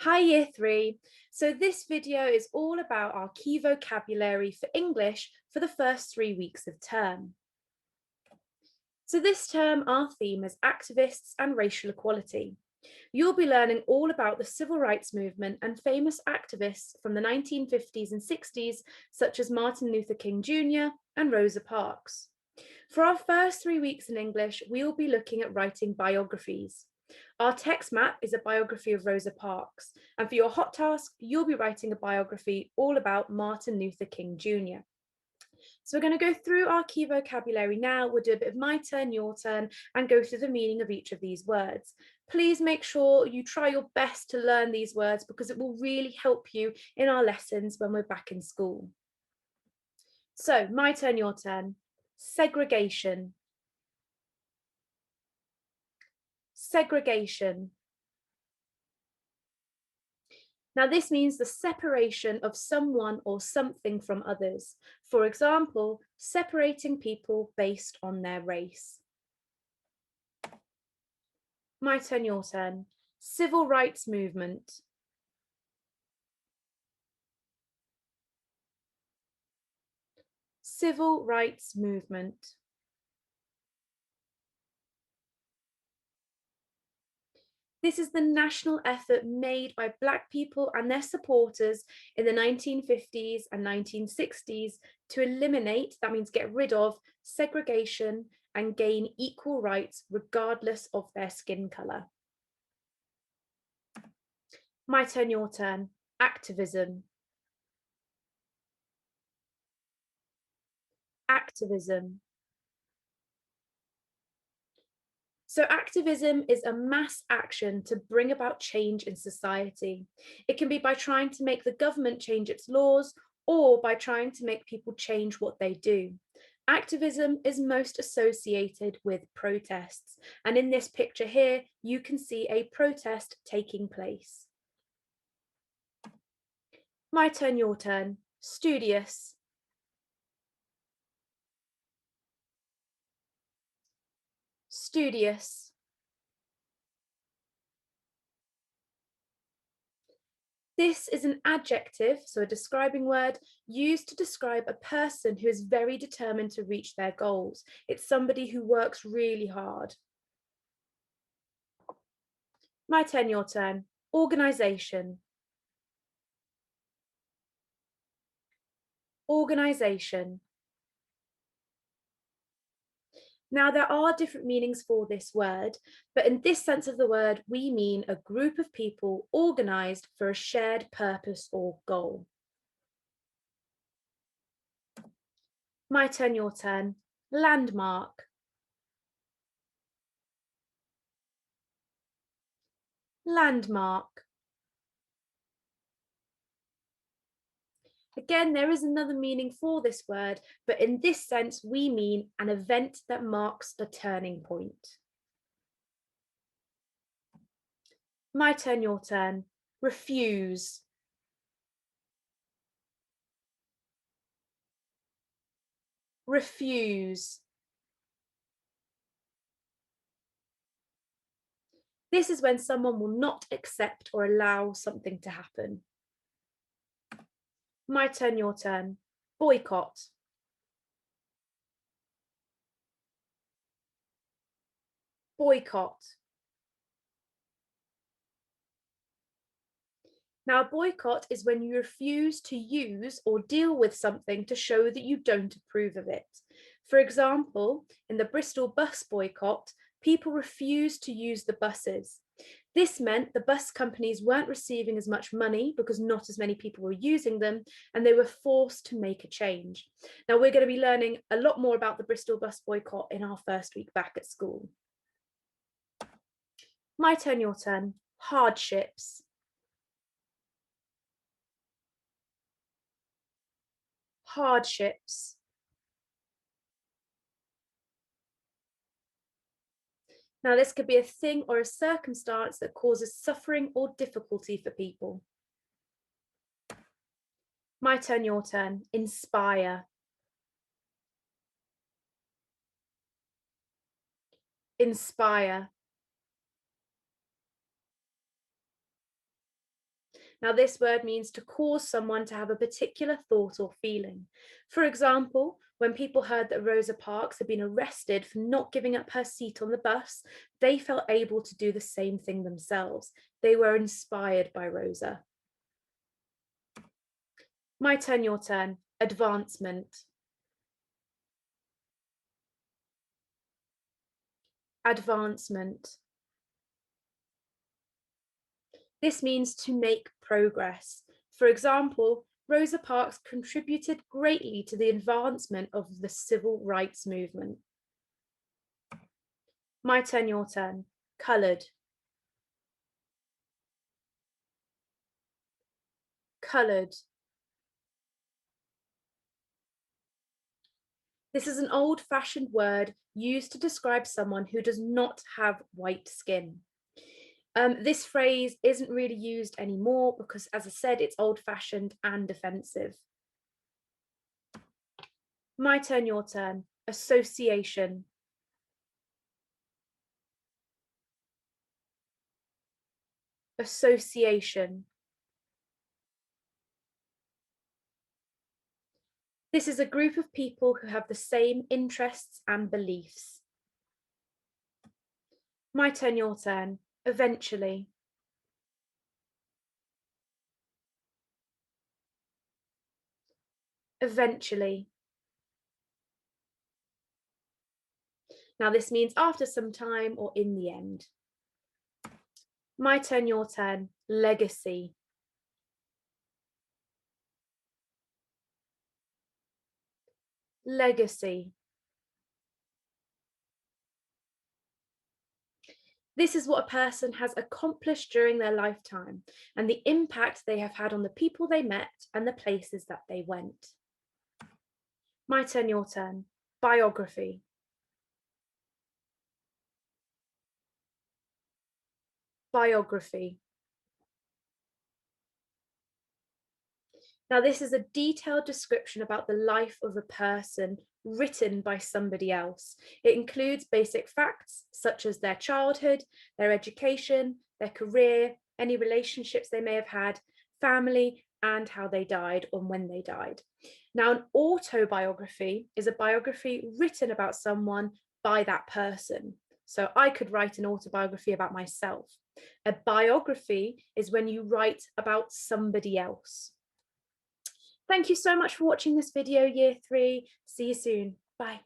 Hi Year 3. So this video is all about our key vocabulary for English for the first 3 weeks of term. So this term, our theme is activists and racial equality. You'll be learning all about the civil rights movement and famous activists from the 1950s and 60s, such as Martin Luther King Jr. and Rosa Parks. For our first 3 weeks in English, we will be looking at writing biographies. Our text map is a biography of Rosa Parks, and for your hot task, you'll be writing a biography all about Martin Luther King Jr. So we're going to go through our key vocabulary now. We'll do a bit of my turn, your turn, and go through the meaning of each of these words. Please make sure you try your best to learn these words because it will really help you in our lessons when we're back in school. So, my turn, your turn. Segregation. Segregation. Now, this means the separation of someone or something from others. For example, separating people based on their race. My turn, your turn. Civil rights movement. Civil rights movement. This is the national effort made by Black people and their supporters in the 1950s and 1960s to eliminate, that means get rid of, segregation and gain equal rights regardless of their skin colour. My turn, your turn. Activism. Activism. So activism is a mass action to bring about change in society. It can be by trying to make the government change its laws or by trying to make people change what they do. Activism is most associated with protests. And in this picture here, you can see a protest taking place. My turn, your turn. Studious. Studious. This is an adjective, so a describing word, used to describe a person who is very determined to reach their goals. It's somebody who works really hard. My turn, your turn. Organisation. Organisation. Now, there are different meanings for this word, but in this sense of the word, we mean a group of people organised for a shared purpose or goal. My turn, your turn. Landmark. Landmark. Again, there is another meaning for this word, but in this sense, we mean an event that marks a turning point. My turn, your turn. Refuse. Refuse. This is when someone will not accept or allow something to happen. My turn, your turn. Boycott. Boycott. Now, boycott is when you refuse to use or deal with something to show that you don't approve of it. For example, in the Bristol bus boycott, people refused to use the buses. This meant the bus companies weren't receiving as much money because not as many people were using them, and they were forced to make a change. Now, we're going to be learning a lot more about the Bristol bus boycott in our first week back at school. My turn, your turn. Hardships. Hardships. Now, this could be a thing or a circumstance that causes suffering or difficulty for people. My turn, your turn. Inspire. Inspire. Now, this word means to cause someone to have a particular thought or feeling. For example, when people heard that Rosa Parks had been arrested for not giving up her seat on the bus, they felt able to do the same thing themselves. They were inspired by Rosa. My turn, your turn. Advancement. Advancement. This means to make progress. For example, Rosa Parks contributed greatly to the advancement of the civil rights movement. My turn, your turn. Coloured. Coloured. This is an old-fashioned word used to describe someone who does not have white skin. This phrase isn't really used anymore because, as I said, it's old-fashioned and offensive. My turn, your turn. Association. Association. This is a group of people who have the same interests and beliefs. My turn, your turn. Eventually. Eventually. Now this means after some time or in the end. My turn, your turn. Legacy. Legacy. This is what a person has accomplished during their lifetime and the impact they have had on the people they met and the places that they went. My turn, your turn. Biography. Biography. Now, this is a detailed description about the life of a person written by somebody else. It includes basic facts such as their childhood, their education, their career, any relationships they may have had, family, and how they died or when they died. Now, an autobiography is a biography written about someone by that person. So I could write an autobiography about myself. A biography is when you write about somebody else. Thank you so much for watching this video, Year 3. See you soon. Bye.